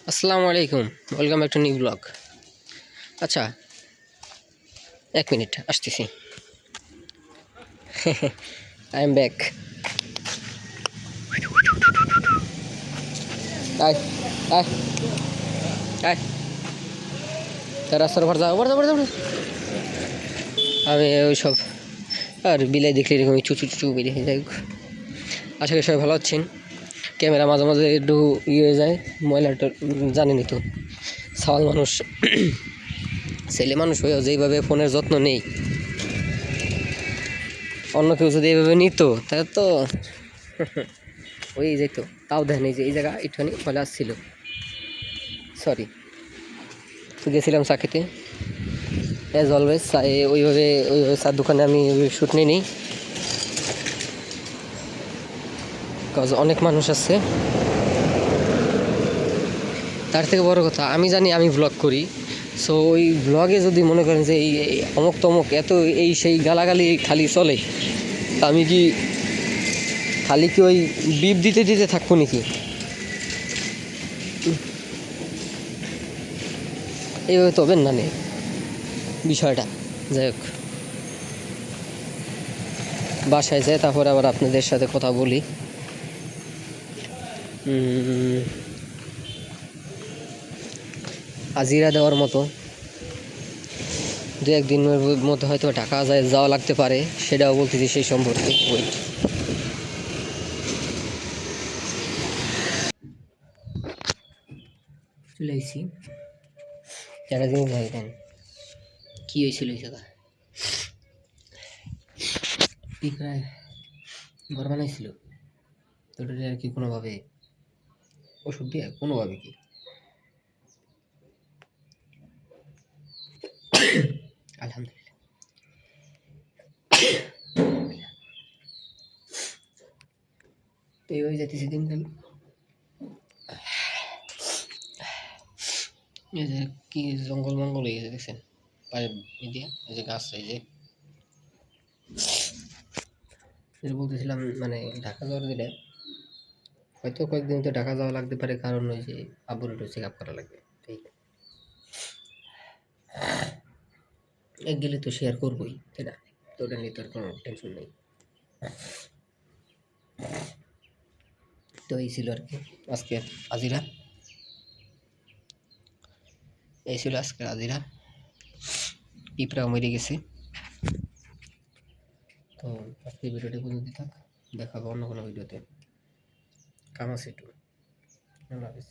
আসসালামু আলাইকুম, welcome back to new blog. আচ্ছা, 1 মিনিট আসতেছি। I am back. আয় আয় আয়, তার রাস্তার উপর যাও, আমি ওই সব আর বিলাই দেখলে এরকম চুচু চুচু বেরিয়ে যাই। আশা করি সবাই ভালো আছেন। ক্যামেরা মাঝে মাঝে একটু হয়ে যায়, ময়লাটা জানেনই তো। সাওয়াল মানুষ, ছেলে মানুষ হয়েও যেইভাবে ফোনের যত্ন নেই, অন্য কেউ যদি এইভাবে নিত তাহলে তো হয়েই যেত। তাও দেখেন, এই যে এই জায়গা একটুখানি ময়লা আসছিল। সরি, গেছিলাম চাকিতে অ্যাজ অলওয়েজ। ওইভাবে চার দোকানে আমি শ্যুট নিই, বিকজ অনেক মানুষ আছে। তার থেকে বড় কথা, আমি জানি আমি ভ্লগ করি, সো ওই ভ্লগে যদি মনে করেন যে এই অমুক তমুক এত এই সেই গালাগালি খালি চলে, আমি কি খালি কি ওই বিপ দিতে দিতে থাকবো নাকি? এইভাবে তো হবেন না নে বিষয়টা। যাই হোক, বাসায় যায় তারপরে আবার আপনাদের সাথে কথা বলি। হাজিরা দেওয়ার মতো 2-1 দিনের মধ্যে হয়তো ঢাকা যাওয়া লাগতে পারে, সেটাও বলতেছি সেই সম্পর্কে। ওয়েট, চলে আসছি। একটা জিনিস ভাইবেন, কী হয়েছিল এই জায়গা? প্রায় ঘর বানাইছিল তো, ওটা আর কি কোনোভাবে ওষুধ দিয়ে কোনোভাবে কি আলহামদুলিল্লাহ। তো এইভাবে যেতেছি দিনকাল। এই যে কি জঙ্গল মঙ্গল হয়ে গেছে দেখছেন, পায়ে দিয়ে এই যে গাছ, এই যে যেটা বলতেছিলাম, মানে ঢাকা যাওয়ার দিলে হয়তো কয়েকদিন তো ঢাকা যাওয়া লাগতে পারে, কারণ ওই যে আব্বুর একটু চেক আপ করা লাগবে। ঠিক, এক গেলে তো শেয়ার করবোই, তাই না? তো ওটা নিয়ে তো আর কোনো টেনশন নেই। তো এই ছিল আর কি আজকের আজিরা, এই ছিল আজকের আজিরা। পিঁপড়াও মরে গেছে। তো আজকের ভিডিওটি পর্যন্ত থাক, দেখাবো অন্য কোনো ভিডিওতে। কাম আছে একটু। আল্লাহ হাফিজ।